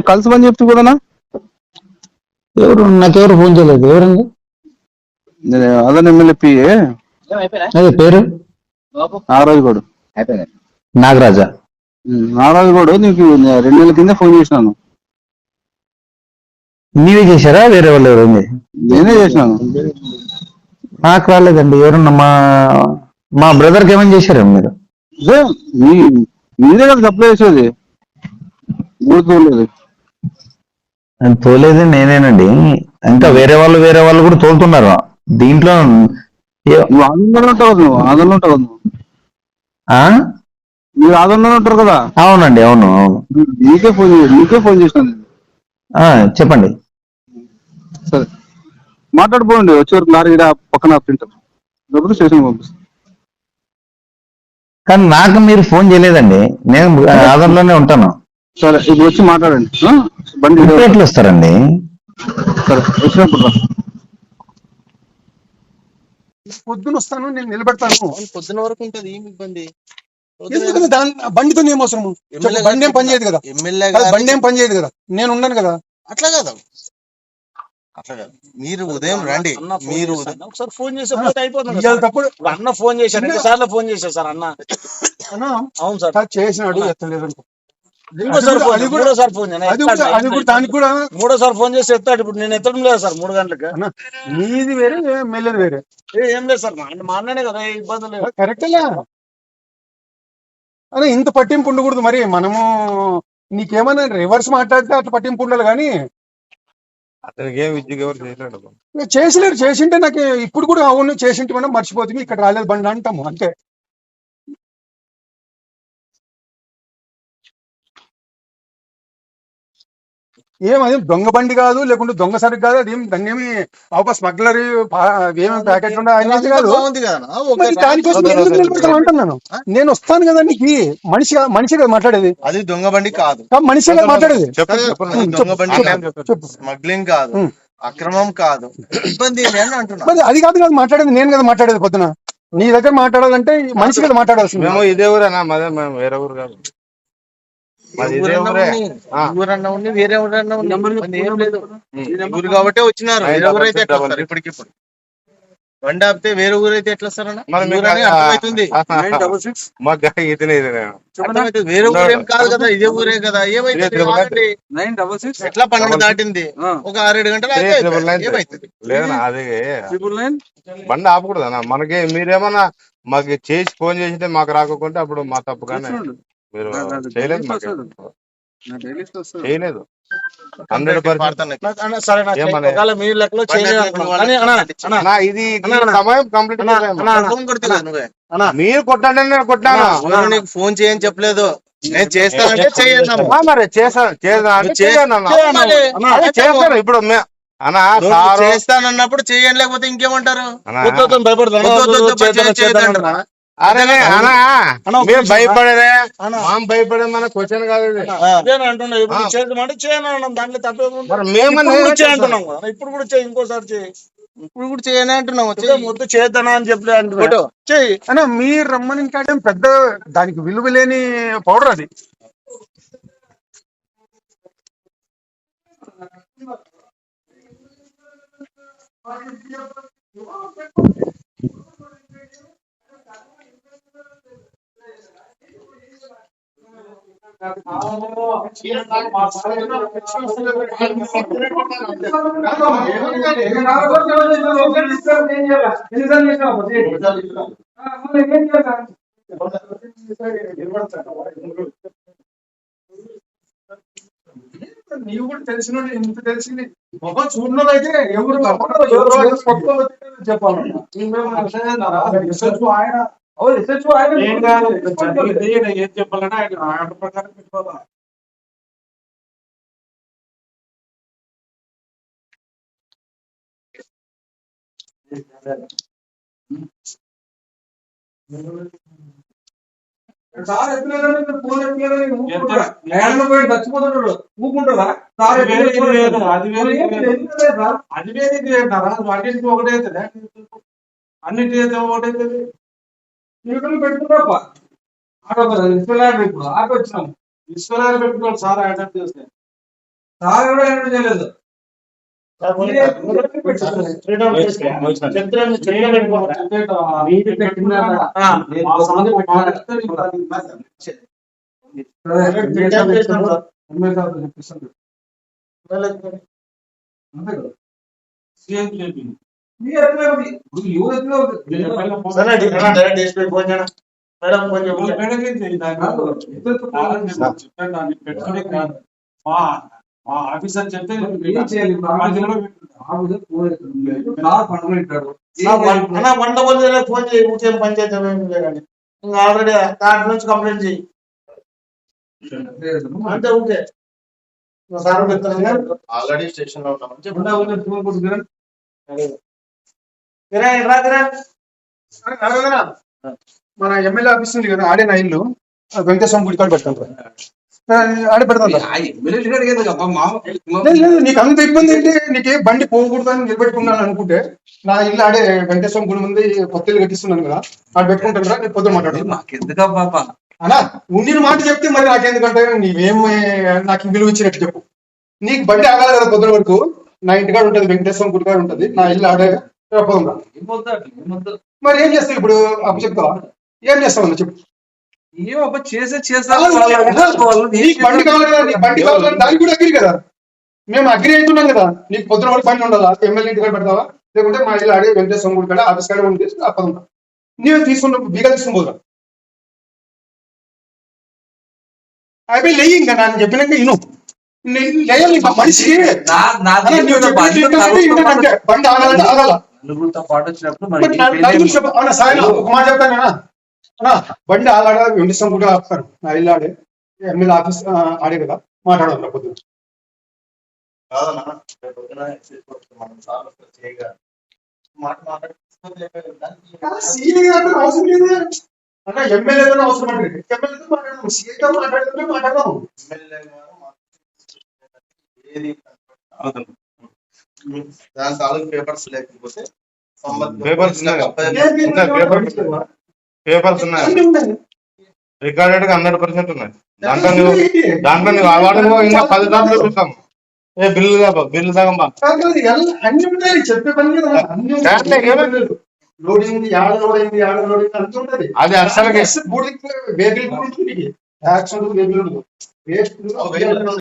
కలిసి పని చెప్తూ కదనా? ఎవరు నాకెవరు ఫోన్ చేయలేదు. ఎవరండి? అదే ఎమ్మెల్యే పిఏ. అదే పేరు నాగరాజు గౌడ్. నాగరాజా. నాగరాజు గౌడ్ నీకు 2 నెలల కింద ఫోన్ చేసినాను. నీవే చేశారా వేరే వాళ్ళు ఎవరండి? నేనే చేసినాను. నాకు రాలేదండి. ఎవరన్నా మా బ్రదర్కి ఏమైనా చేశారా మీరు? మీరే కదా సప్లై చేసేది. తోలేది నేనేనండి. ఇంకా వేరే వాళ్ళు కూడా తోలుతున్నారు దీంట్లో. నువ్వు ఆందోళన ఉంటావు కదా, నువ్వు ఆందోళన ఉంటావు కదా, మీరు ఆందోళన ఉంటారు కదా. అవునండి, అవును. నీకే ఫోన్ చేసినాను. చెప్పండి. సరే మాట్లాడిపోండి. వచ్చే వరకు లారీ పక్కన ప్రింటర్ డబ్బులు స్టేషన్ పంపిస్తాను. కానీ నాకు మీరు ఫోన్ చేయలేదండి. నేను ఆధార్లోనే ఉంటాను. సరే ఇప్పుడు వచ్చి మాట్లాడండి. బండి ఎట్లు వస్తారండి? సరే వచ్చినప్పుడు పొద్దున వస్తాను, నేను నిలబెడతాను. పొద్దున వరకు ఉంటుంది, ఏమి ఇబ్బంది? బండితో ఏం అవసరము? బండి ఏం పని చేయదు కదా, బండి ఏం పని చేయదు కదా, నేను ఉన్నాను కదా. అట్లా కాదు, మీరు ఉదయం రండి. మీరు ఒకసారి ఫోన్ చేసేప్పుడు అయిపోతుంది. తప్పుడు అన్న ఫోన్ చేశారు, 2 సార్లు ఫోన్ చేశారు సార్ అన్న. అవును సార్ చేసినాడు, ఎత్తలేదు. మూడోసారి ఫోన్ మూడోసారి ఫోన్ చేసి ఎత్తాడు. ఇప్పుడు నేను ఎత్తడం లేదు సార్ 3 గంటలకి. మీది వేరే, మెల్లది వేరే. ఏం లేదు సార్, మా అన్ననే కదా, ఇబ్బంది లేదు. కరెక్టేలా. అదే ఇంత పట్టింపు ఉండకూడదు. మరి మనము నీకేమన్నా రివర్స్ మాట్లాడితే అట్లా పట్టింపు ఉండాలి. కానీ అతనికి ఏం విద్యకు ఎవరు చేయలేడు. చేసిలేరు. చేసింటే నాకు ఇప్పుడు కూడా అవును చేసింటే మనం మర్చిపోతుంది, ఇక్కడ రాలేదు బండి అంటాము అంతే. ఏమది దొంగ బండి కాదు, లేకుంటే దొంగ సరుకు కాదు. అది దాన్ని ఏమి స్మగ్లర్ ఏమేమి ప్యాకెట్ ఉండదు కాదు. దానికోసం నిలబెడతాను అంటున్నాను. నేను వస్తాను కదా, నీకు మనిషి కదా మాట్లాడేది. అది దొంగ బండి కాదు, మనిషి కదా మాట్లాడేది. దొంగ బండి స్మగ్లింగ్ కాదు, అక్రమం కాదు, ఇబ్బంది అంటున్నా. అది కాదు కదా మాట్లాడేది, నేను కదా మాట్లాడేది. పొద్దున నీ దగ్గర మాట్లాడాలంటే మనిషి కదా మాట్లాడాల్సింది. మేము ఇదే ఊరేనా, మేము వేరే ఊరు కాదు. వేరే ఊరు కాబట్టి వచ్చినారు. ఇప్పటికిప్పుడు బండి ఆపితే వేరే ఊరైతే ఎట్లా వస్తారన్నా? అర్థమవుతుంది. వేరే ఊరేం కాదు కదా, ఇదే ఊరే కదా. ఏమైతే ఎట్లా 12 దాటింది, ఒక 6-7 గంటలు ఏమైతుంది? లేదన్నా, అది బండి ఆపకూడదన్నా. మనకి మీరేమన్నా మాకు చేసి ఫోన్ చేసింటే మాకు రాకుంటే అప్పుడు మా తప్పు. కానీ మీరు చేయలేదు, చేయలేదు. 100% ఇది సమయం కంప్లీట్. మీరు కొట్టండి, నేను కొట్టాను. నీకు ఫోన్ చేయని చెప్పలేదు. నేను చేస్తానంటే చేయండి. మరి చేస్తాను. ఇప్పుడు చేస్తానన్నప్పుడు చేయండి, లేకపోతే ఇంకేమంటారు? అరే అన్నా, మీరు భయపడేదే, భయపడే మన క్వశ్చన్ కాదు. దాంట్లో తప్ప అంటున్నాం, ఇప్పుడు కూడా చేయి, ఇంకోసారి చేయి. ఇప్పుడు కూడా చేయని అంటున్నాం. ముద్దు చేద్దానా అని చెప్పలేదు. చెయ్యి అన్న, మీరు రమ్మని ఇంకా పెద్ద దానికి విలువ లేని పౌడర్ అది. నీవు కూడా తెలిసిన ఇంత తెలిసింది చూడడం అయితే ఎవరు చెప్పాలి. ఏం చెప్పాలంటే ఆయన ప్రకారం పెట్టుకోవాలి. చచ్చిపోతున్నాడు ఊకుంటారా? అది వేరే అన్నింటికి ఒకటైతుంది, అన్నింటి ఒకటైతుంది. పెట్టుకున్నాపా ఆటో విశ్వలారి, ఇప్పుడు ఆటో వచ్చినాము. విశ్వలారి పెట్టుకోవాలి సార్. అటెంప్ట్ చేస్తే మా ఆఫీసర్ చెప్తే వంట ఫోన్ చేయి ఊరికే పంచాయతీ కానీ ఇంకా ఆల్రెడీ దాంట్ నుంచి కంప్లైంట్ చేయి అంటే ఓకే సార్ ఆల్రెడీ స్టేషన్ లో ఉన్నామని చెప్పి మన ఎమ్మెల్యే ఆఫీస్ ఉంది కదా ఆడే నా ఇల్లు వెంకటేశ్వర గుడి కాడ పెడతాను ఆడే పెడతాను లేదు నీకు అంత ఇబ్బంది ఏంటి నీకే బండి పోకూడదు అని నిలబెట్టుకున్నాను అనుకుంటే నా ఇల్లు ఆడే వెంకటేశ్వర గుడి ముందు కొత్త ఇల్లు కట్టిస్తున్నాను కదా ఆడ పెట్టుకుంటాను రా నేను పొద్దున మాట్లాడు అన్నా ఉండిన మాట చెప్తే మరి నాకెందుకంటే నీవేం నాకు విలువ ఇచ్చినట్టు చెప్పు నీకు బండి ఆగాలి కదా పొద్దున వరకు నా ఇంటికాడ ఉంటది వెంకటేశ్వర గుడి కాడ ఉంటది నా ఇల్లు ఆడే పోదాం మరి ఏం చేస్తావు ఇప్పుడు అప్పు చెప్తావా ఏం చేస్తావు చెప్పు బండి కావాలి కదా నీకు బండి కావాలి దానికి కూడా అగ్రి కదా మేము అగ్రి అవుతున్నాం కదా నీకు పొద్దున వరకు బండి ఉండాలా ఎమ్మెల్యే ఇంటికాడ పెడతావా లేకుంటే మా ఇల్లు ఆడే వెంకటేశ్వర గుడి కాడ ఆఫీస్ కాడ ఉండి అప్పదుంటా నీవు తీసుకున్న బీగా తీసుకుని పోదా అవి లేయి ఇంకా నేను చెప్పినాక ఇను లేయాలి మనిషికి బండి ఆగాలంటే ఆగాల ఒక మాట చెప్తాను బండి ఆగాడ వెంకటేశ్వరం కూడా ఆపుతాను నా ఇల్లు ఆడే ఎమ్మెల్యే ఆఫీస్ ఆడే కదా మాట్లాడాలి పొద్దున అవసరం లేదు అన్న ఎమ్మెల్యే అవసరం అంటే ఎమ్మెల్యేతో మాట్లాడదాం సీఎంతో మాట్లాడుతుంటే మాట్లాడదాం దాని తాలూకు పేపర్స్ లేకపోతే పేపర్స్ ఉన్నాయి రికార్డెడ్ గా 100% ఉన్నాయి దాంట్లో నువ్వు అవార్డు ఇంకా 10 దాంట్లో చూస్తాం ఏ బిల్లు సగం అన్ని ఉంటాయి చెప్పే పని కదా అన్ని లోడింగ్ యాడ లోడింగ్ అంత ఉంటది అది అసలు వేబిల్ ఉంటుంది యాక్షన్ వేబిల్ ఉండదు వేస్ట్